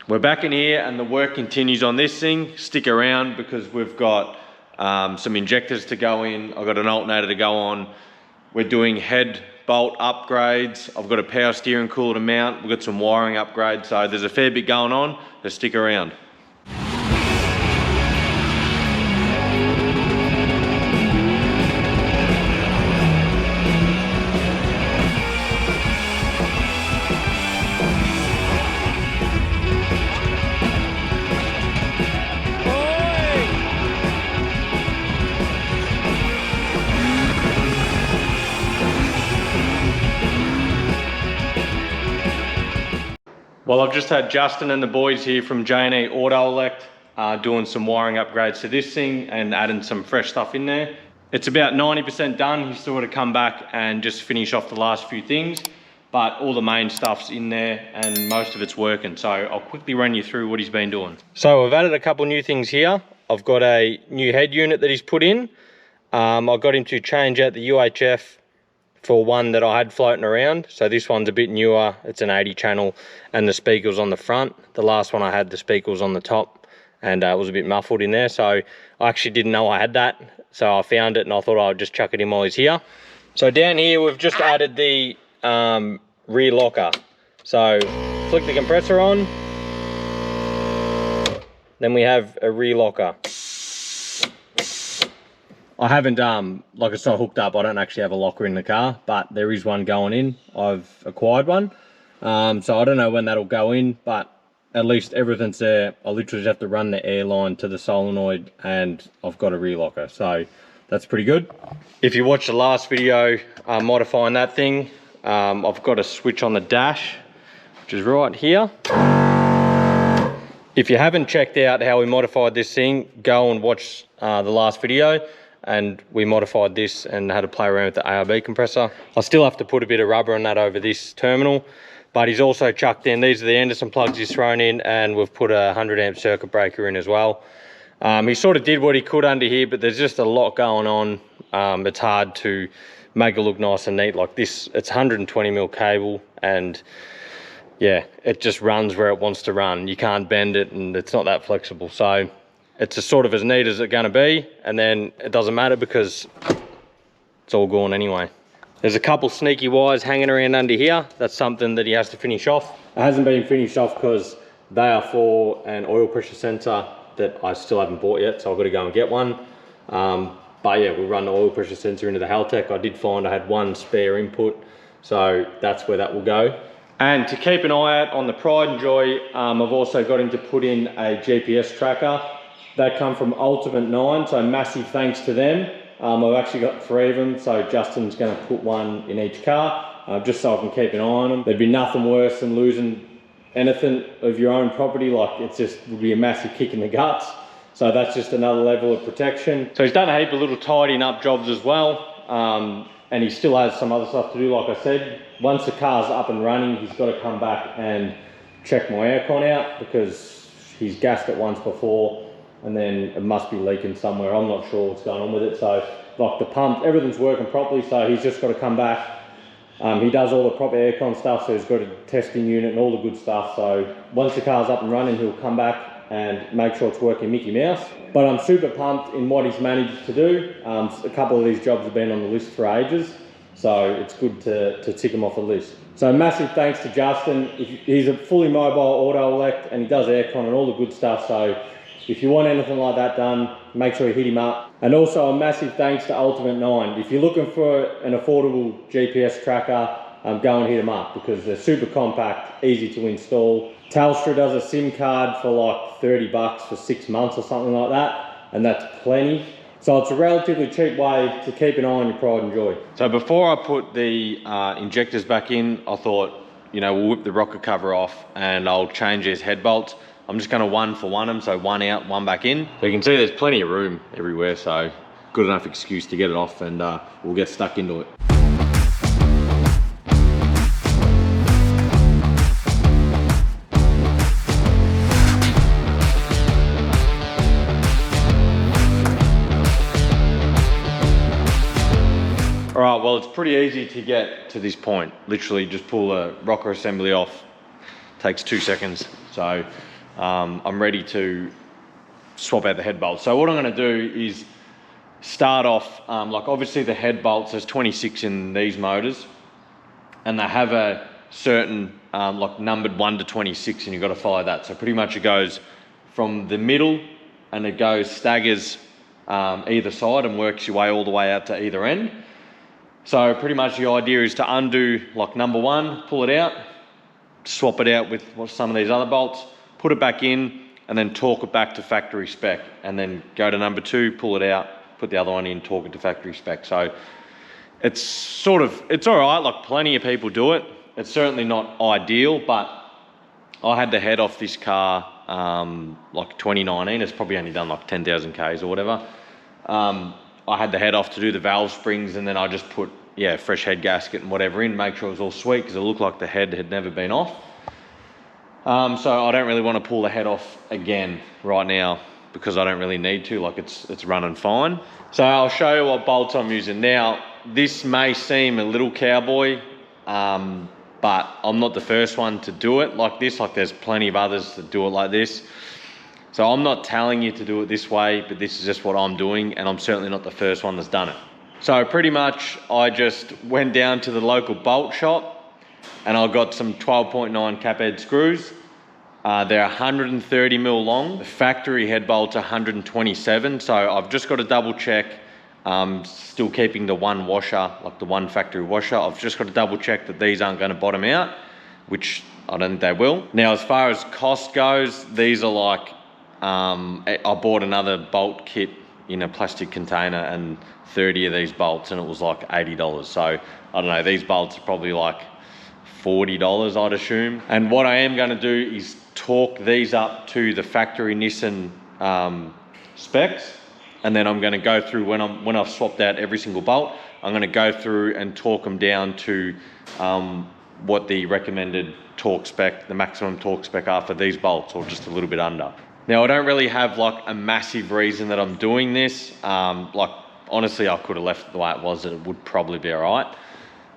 We're back in here and the work continues on this thing. Stick around because we've got some injectors to go in. I've got an alternator to go on. We're doing head bolt upgrades. I've got a power steering cooler to mount. We've got some wiring upgrades. So there's a fair bit going on, so stick around. Well, I've just had Justin and the boys here from J&E Auto Elect doing some wiring upgrades to this thing and adding some fresh stuff in there. It's about 90% done. He's still got to come back and just finish off the last few things, but all the main stuff's in there and most of it's working. So I'll quickly run you through what he's been doing. So I've added a couple new things here. I've got a new head unit that he's put in. I got him to change out the UHF for one that I had floating around. So this one's a bit newer. It's an 80 channel and the speaker's on the front. The last one I had, the speaker was on the top and it was a bit muffled in there. So I actually didn't know I had that. So I found it and I thought I'd just chuck it in while he's here. So down here, we've just added the rear locker. So flick the compressor on. Then we have a rear locker. I haven't, like it's not hooked up, I don't actually have a locker in the car, but there is one going in. I've acquired one. So I don't know when that'll go in, but at least everything's there. I literally just have to run the air line to the solenoid and I've got a rear locker. So that's pretty good. If you watched the last video, modifying that thing, I've got a switch on the dash, which is right here. If you haven't checked out how we modified this thing, go and watch the last video. And we modified this and had to play around with the ARB compressor. I still have to put a bit of rubber on that over this terminal, but he's also chucked in, these are the Anderson plugs he's thrown in, and we've put a 100 amp circuit breaker in as well. He sort of did what he could under here, but there's just a lot going on. It's hard to make it look nice and neat like this. It's 120 mil cable and yeah, it just runs where it wants to run. You can't bend it and it's not that flexible. So it's as sort of as neat as it's going to be, and then it doesn't matter because it's all gone anyway. There's a couple sneaky wires hanging around under here. That's something that he has to finish off. It hasn't been finished off because they are for an oil pressure sensor that I still haven't bought yet, so I've got to go and get one. But yeah, we run the oil pressure sensor into the Haltech. I did find I had one spare input, so that's where that will go. And to keep an eye out on the Pride and Joy, I've also got him to put in a GPS tracker. That come from Ultimate 9, so massive thanks to them. I've actually got 3 of them, so Justin's going to put one in each car, just so I can keep an eye on them. There'd be nothing worse than losing anything of your own property. Like, it's just would be a massive kick in the guts. So that's just another level of protection. So he's done a heap of little tidying up jobs as well, and he still has some other stuff to do. Like I said, once the car's up and running, he's got to come back and check my aircon out because he's gassed it once before. And then it must be leaking somewhere. I'm not sure what's going on with it. So like the pump, everything's working properly. So he's just got to come back. He does all the proper aircon stuff. So he's got a testing unit and all the good stuff. So once the car's up and running, he'll come back and make sure it's working Mickey Mouse. But I'm super pumped in what he's managed to do. A couple of these jobs have been on the list for ages. So it's good to tick them off the list. So massive thanks to Justin. He's a fully mobile auto elect and he does aircon and all the good stuff. So if you want anything like that done, make sure you hit him up. And also a massive thanks to Ultimate 9. If you're looking for an affordable GPS tracker, go and hit them up because they're super compact, easy to install. Telstra does a SIM card for like 30 bucks for 6 months or something like that, and that's plenty. So it's a relatively cheap way to keep an eye on your Pride and Joy. So before I put the injectors back in, I thought, you know, we'll whip the rocker cover off and I'll change these head bolts. I'm just going to 1 for 1 them, so 1 out, 1 back in. So you can see there's plenty of room everywhere, so good enough excuse to get it off and we'll get stuck into it. All right, well, it's pretty easy to get to this point. Literally just pull a rocker assembly off. Takes 2 seconds. So I'm ready to swap out the head bolts. So what I'm going to do is start off, like obviously the head bolts, there's 26 in these motors, and they have a certain like numbered 1 to 26, and you've got to follow that. So pretty much it goes from the middle and it goes staggers either side and works your way all the way out to either end. So pretty much the idea is to undo like number 1, pull it out, swap it out with some of these other bolts, put it back in, and then torque it back to factory spec, and then go to number 2, pull it out, put the other one in, torque it to factory spec. So it's all right, like plenty of people do it. It's certainly not ideal, but I had the head off this car like 2019. It's probably only done like 10,000 Ks or whatever. I had the head off to do the valve springs, and then I just put, fresh head gasket and whatever in, make sure it was all sweet, because it looked like the head had never been off. So I don't really want to pull the head off again right now, because I don't really need to, like it's running fine. So I'll show you what bolts I'm using. Now, this may seem a little cowboy, but I'm not the first one to do it like this. Like there's plenty of others that do it like this. So I'm not telling you to do it this way, but this is just what I'm doing, and I'm certainly not the first one that's done it. So pretty much I just went down to the local bolt shop and I got some 12.9 cap head screws. They're 130 mil long. The factory head bolts are 127. So I've just got to double check, still keeping the one washer, like the one factory washer. I've just got to double check that these aren't going to bottom out, which I don't think they will. Now, as far as cost goes, these are like, I bought another bolt kit in a plastic container and 30 of these bolts, and it was like $80. So I don't know, these bolts are probably like $40, I'd assume. And what I am going to do is torque these up to the factory Nissan specs, and then I'm going to go through, when I've swapped out every single bolt, I'm going to go through and torque them down to what the recommended torque spec, the maximum torque spec are for these bolts, or just a little bit under. Now, I don't really have like a massive reason that I'm doing this. Like honestly, I could have left it the way it was and it would probably be all right.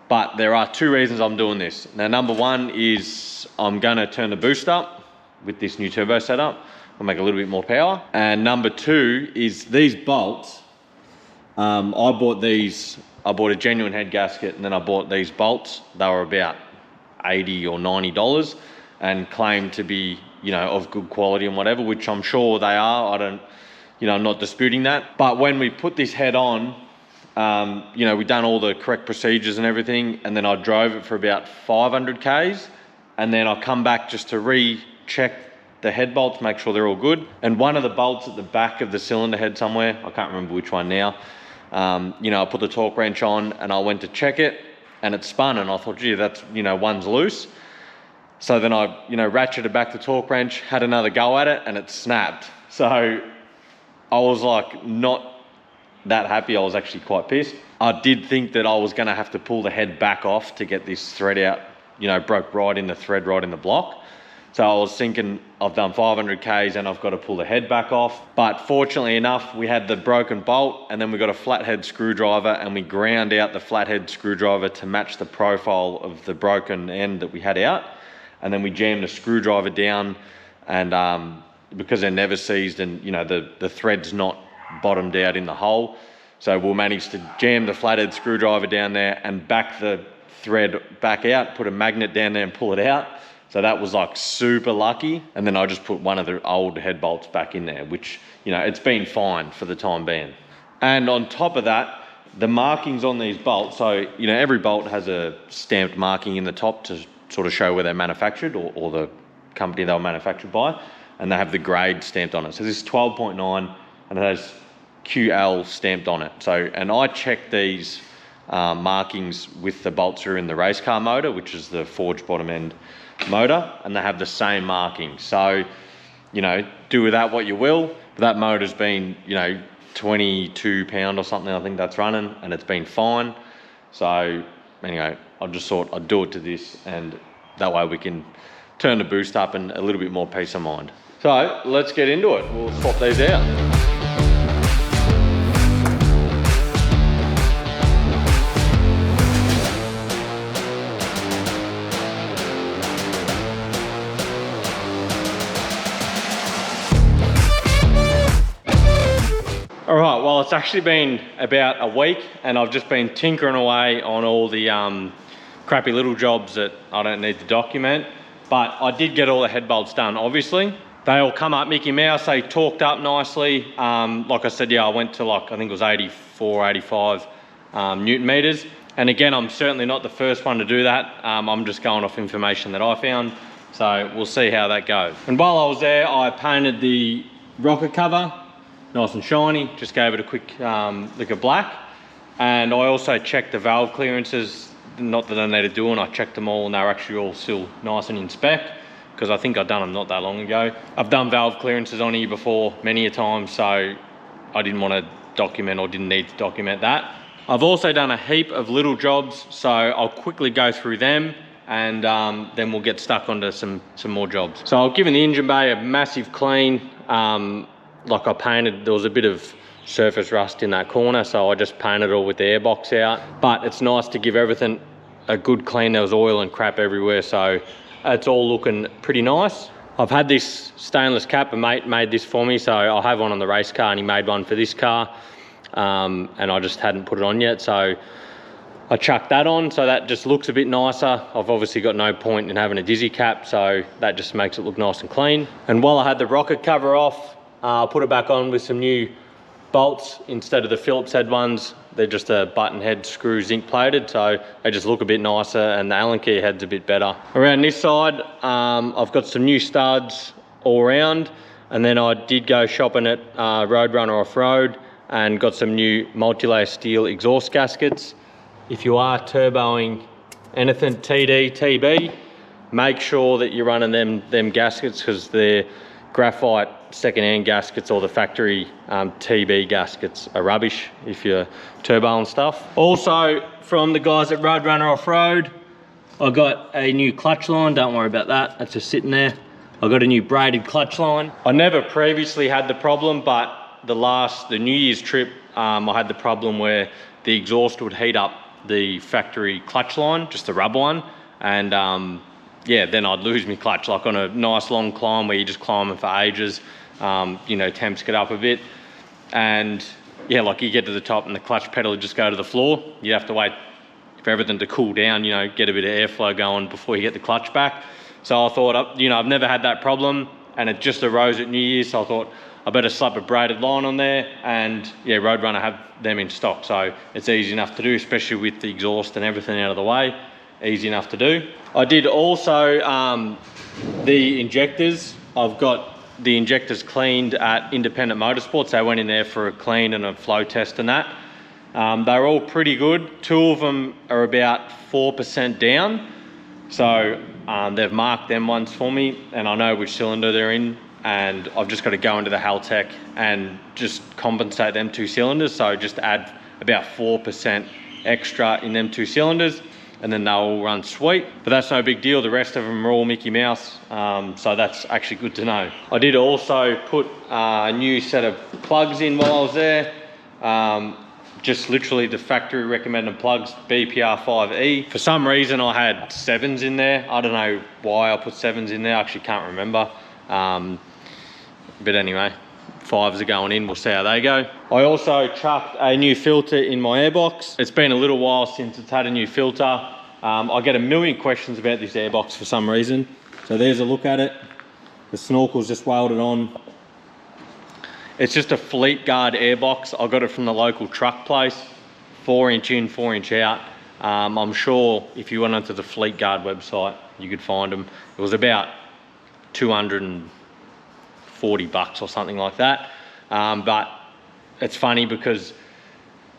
But there are 2 reasons I'm doing this. Now, number 1 is I'm gonna turn the boost up with this new turbo setup. I'll make a little bit more power. And number 2 is these bolts. I bought a genuine head gasket, and then I bought these bolts. They were about $80 or $90 and claimed to be, of good quality and whatever, which I'm sure they are. I'm not disputing that. But when we put this head on, we've done all the correct procedures and everything, and then I drove it for about 500 Ks, and then I come back just to recheck the head bolts, make sure they're all good. And one of the bolts at the back of the cylinder head somewhere, I can't remember which one now, I put the torque wrench on and I went to check it, and it spun, and I thought, gee, that's, one's loose. So then I, ratcheted back the torque wrench, had another go at it, and it snapped. So I was like not that happy. I was actually quite pissed. I did think that I was going to have to pull the head back off to get this thread out, broke right in the thread, right in the block. So I was thinking, I've done 500 Ks and I've got to pull the head back off. But fortunately enough, we had the broken bolt, and then we got a flathead screwdriver, and we ground out the flathead screwdriver to match the profile of the broken end that we had out. And then we jammed the screwdriver down, and because they're never seized, and the thread's not bottomed out in the hole, so we'll manage to jam the flathead screwdriver down there and back the thread back out, put a magnet down there and pull it out. So that was like super lucky. And then I just put one of the old head bolts back in there, which it's been fine for the time being. And on top of that, the markings on these bolts, so every bolt has a stamped marking in the top to sort of show where they're manufactured, or the company they were manufactured by, and they have the grade stamped on it. So this is 12.9 and it has QL stamped on it. So, and I checked these markings with the bolts that are in the race car motor, which is the forged bottom end motor, and they have the same markings. So, do with that what you will. But that motor's been, 22 pound or something, I think that's running, and it's been fine. So anyway, I just thought I'd do it to this, and that way we can turn the boost up and a little bit more peace of mind. So let's get into it. We'll swap these out. All right, well, it's actually been about a week and I've just been tinkering away on all the crappy little jobs that I don't need to document. But I did get all the head bolts done, obviously. They all come up Mickey Mouse, they torqued up nicely. Like I said, yeah, I went to like, I think it was 84, 85 Newton meters. And again, I'm certainly not the first one to do that. I'm just going off information that I found. So we'll see how that goes. And while I was there, I painted the rocket cover, nice and shiny, just gave it a quick lick of black. And I also checked the valve clearances, not that I needed doing, I checked them all and they were actually all still nice and in spec, because I think I'd done them not that long ago. I've done valve clearances on here before many a time, so I didn't want to document or didn't need to document that. I've also done a heap of little jobs, so I'll quickly go through them and then we'll get stuck onto some more jobs. So I've given the engine bay a massive clean. Like I painted, there was a bit of surface rust in that corner, so I just painted it all with the airbox out. But it's nice to give everything a good clean. There was oil and crap everywhere, so it's all looking pretty nice. I've had this stainless cap, a mate made this for me, so I'll have one on the race car and he made one for this car. And I just hadn't put it on yet, so I chucked that on, so that just looks a bit nicer. I've obviously got no point in having a Dizzy cap, so that just makes it look nice and clean. And while I had the rocket cover off, I put it back on with some new bolts instead of the Phillips head ones. They're just a button head screw zinc plated, so they just look a bit nicer and the Allen key head's a bit better. Around this side, I've got some new studs all around, and then I did go shopping at Roadrunner Off-Road and got some new multi-layer steel exhaust gaskets. If you are turboing anything TD, TB, make sure that you're running them gaskets, because they're graphite second-hand gaskets or the factory TB gaskets are rubbish if you're turboing stuff. Also, from the guys at Roadrunner Off-Road, I got a new clutch line. Don't worry about that, that's just sitting there. I got a new braided clutch line. I never previously had the problem, but the New Year's trip, I had the problem where the exhaust would heat up the factory clutch line, just the rubber one, and yeah, then I'd lose my clutch, like on a nice long climb where you're just climbing for ages. You know, temps get up a bit, and yeah, like you get to the top and the clutch pedal would just go to the floor. You have to wait for everything to cool down, you know, get a bit of airflow going before you get the clutch back. So I thought, you know, I've never had that problem, and it just arose at New Year's, so I thought I better slap a braided line on there, and yeah, Roadrunner have them in stock, so it's easy enough to do, especially with the exhaust and everything out of the way. Easy enough to do. I did also the injectors. I've got the injectors cleaned at Independent Motorsports. They went in there for a clean and a flow test and that. They're all pretty good. Two of them are about 4% down. So they've marked them ones for me, and I know which cylinder they're in, and I've just got to go into the Haltech and just compensate them two cylinders. So just add about 4% extra in them two cylinders, and then they'll all run sweet. But that's no big deal. The rest of them are all Mickey Mouse, so that's actually good to know. I did also put a new set of plugs in while I was there. Just literally the factory recommended plugs, BPR5E. For some reason I had 7s in there. I don't know why I put 7s in there, I actually can't remember. But anyway, 5s are going in, we'll see how they go. I also chucked a new filter in my airbox. It's been a little while since it's had a new filter. I get a million questions about this airbox for some reason. So there's a look at it. The snorkel's just welded on. It's just a Fleet Guard airbox. I got it from the local truck place, 4-inch in, 4-inch out. I'm sure if you went onto the Fleet Guard website, you could find them. It was about $240 or something like that. But it's funny because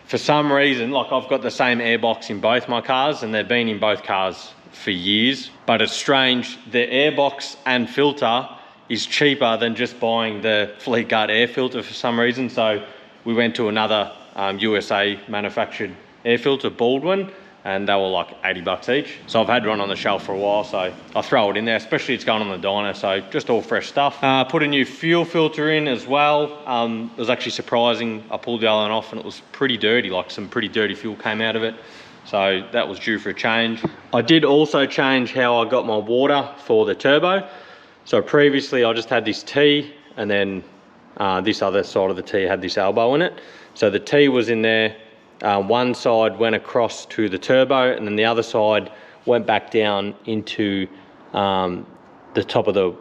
for some reason, like I've got the same airbox in both my cars, and they've been in both cars for years, but it's strange, the airbox and filter is cheaper than just buying the Fleet Guard air filter for some reason. So we went to another USA manufactured air filter, Baldwin, and they were like 80 bucks each. So I've had one on the shelf for a while, so I throw it in there, especially it's going on the dyno, so just all fresh stuff. Put a new fuel filter in as well. It was actually surprising. I pulled the other one off and it was pretty dirty, like some pretty dirty fuel came out of it. So that was due for a change. I did also change how I got my water for the turbo. So previously I just had this T, and then this other side of the T had this elbow in it. So the T was in there, one side went across to the turbo, and then the other side went back down into the top of the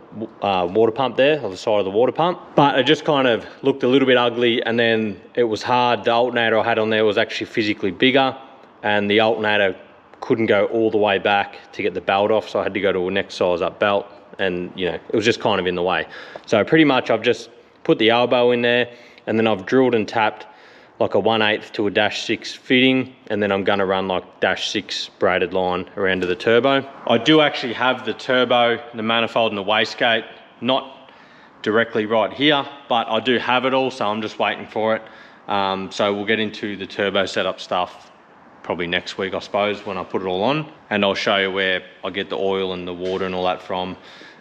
water pump there, or the side of the water pump. But it just kind of looked a little bit ugly, and then it was hard. The alternator I had on there was actually physically bigger, and the alternator couldn't go all the way back to get the belt off, so I had to go to a next size up belt, and you know, it was just kind of in the way. So pretty much I've just put the elbow in there, and then I've drilled and tapped like a 1/8 to a -6 fitting, and then I'm gonna run like -6 braided line around to the turbo. I do actually have the turbo, the manifold and the wastegate, not directly right here, but I do have it all, so I'm just waiting for it. So we'll get into the turbo setup stuff probably next week, I suppose, when I put it all on, and I'll show you where I get the oil and the water and all that from,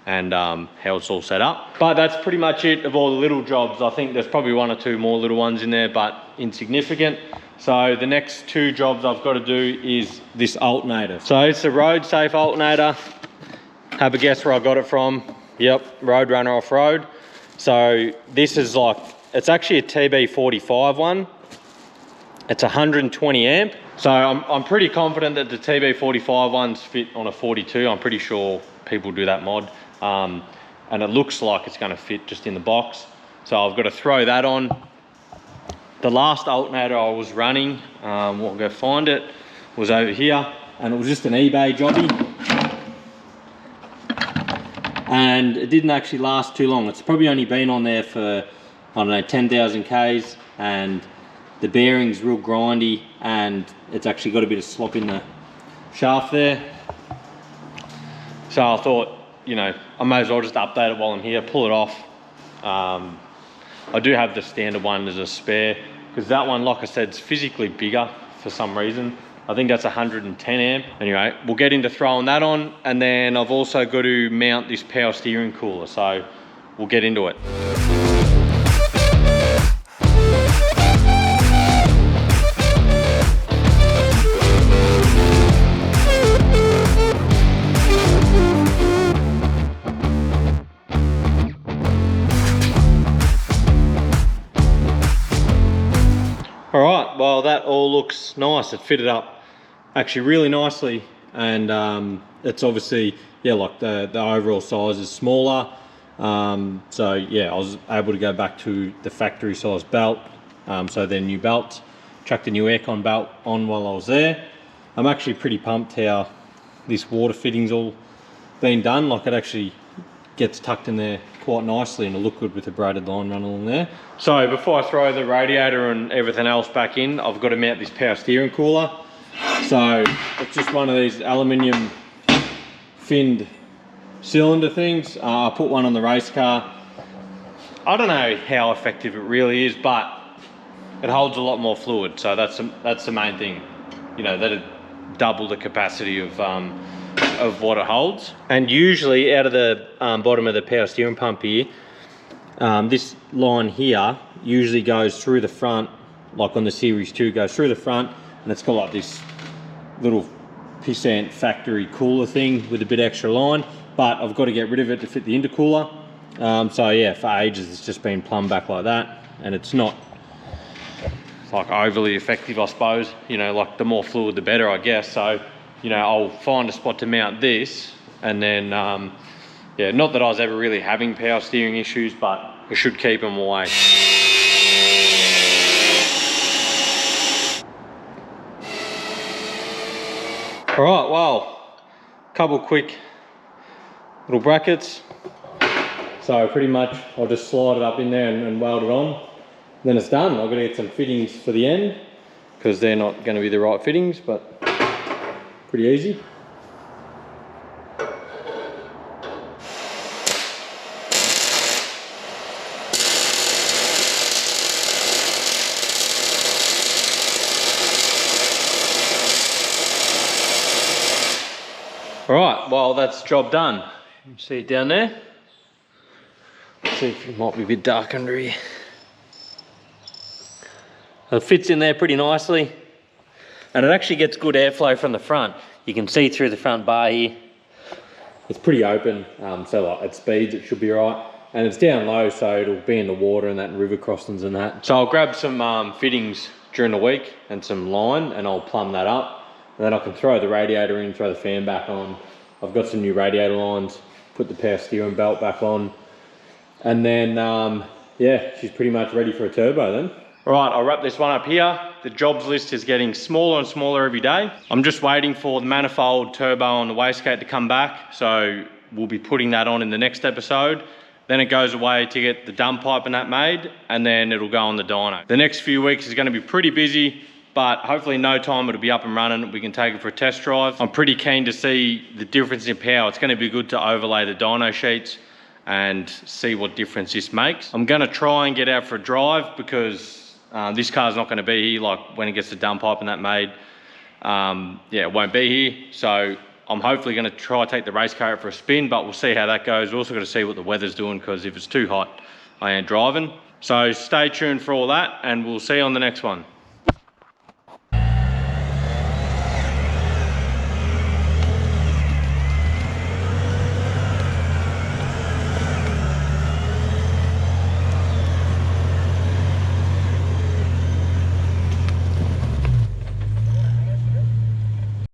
and how it's all set up. But that's pretty much it of all the little jobs. I think there's probably 1 or 2 more little ones in there, but insignificant. So the next 2 jobs I've got to do is this alternator. So it's a road safe alternator. Have a guess where I got it from. Yep, Roadrunner Off-Road. So this is like, it's actually a TB45 one. It's 120 amp. So I'm pretty confident that the TB45 ones fit on a 42. I'm pretty sure people do that mod. And it looks like it's going to fit just in the box. So I've got to throw that on. The last alternator I was running, we'll go find it, was over here, and it was just an eBay jobby. And it didn't actually last too long. It's probably only been on there for, I don't know, 10,000 Ks, and the bearing's real grindy, and it's actually got a bit of slop in the shaft there. So I thought, you know, I may as well just update it while I'm here, pull it off. I do have the standard one as a spare, because that one, like I said, is physically bigger for some reason. I think that's 110 amp. Anyway, we'll get into throwing that on, and then I've also got to mount this power steering cooler, so we'll get into it. All right, well, that all looks nice. It fitted up actually really nicely, and it's obviously, yeah, like the overall size is smaller. So yeah, I was able to go back to the factory size belt. So their new belts, chucked a new aircon belt on while I was there. I'm actually pretty pumped how this water fitting's all been done. Like, it actually gets tucked in there quite nicely, and it'll look good with the braided line running along there. So before I throw the radiator and everything else back in, I've got to mount this power steering cooler. So it's just one of these aluminium finned cylinder things. I put one on the race car. I don't know how effective it really is, but it holds a lot more fluid, so that's the main thing. You know, that'd double the capacity of what it holds. And usually out of the bottom of the power steering pump here, this line here usually goes through the front, like on the Series 2, goes through the front, and it's got like this little pissant factory cooler thing with a bit extra line, but I've got to get rid of it to fit the intercooler. So yeah, for ages it's just been plumbed back like that, and it's not like overly effective, I suppose. You know, like the more fluid the better, I guess. So, you know, I'll find a spot to mount this, and then yeah, not that I was ever really having power steering issues, but it should keep them away. All right, well, a couple quick little brackets. So pretty much I'll just slide it up in there and weld it on. Then it's done. I've got to get some fittings for the end, because they're not going to be the right fittings, but pretty easy. All right, well, that's job done. You see it down there? See if it might be a bit dark under here. It fits in there pretty nicely, and it actually gets good airflow from the front. You can see through the front bar here. It's pretty open, so like at speeds it should be right. and it's down low, so it'll be in the water and that, and river crossings and that. So I'll grab some fittings during the week and some line, and I'll plumb that up, and then I can throw the radiator in, throw the fan back on. I've got some new radiator lines, put the power steering belt back on, and then yeah, she's pretty much ready for a turbo then. All right, I'll wrap this one up here. The jobs list is getting smaller and smaller every day. I'm just waiting for the manifold turbo on the wastegate to come back, so we'll be putting that on in the next episode. Then it goes away to get the dump pipe and that made, and then it'll go on the dyno. The next few weeks is gonna be pretty busy, but hopefully in no time it'll be up and running. We can take it for a test drive. I'm pretty keen to see the difference in power. It's gonna be good to overlay the dyno sheets and see what difference this makes. I'm gonna try and get out for a drive because this car's not gonna be here, like when it gets the dump pipe and that made, yeah, it won't be here. So I'm hopefully gonna try to take the race car out for a spin, but we'll see how that goes. We're also gonna see what the weather's doing, because if it's too hot, I ain't driving. So stay tuned for all that, and we'll see you on the next one.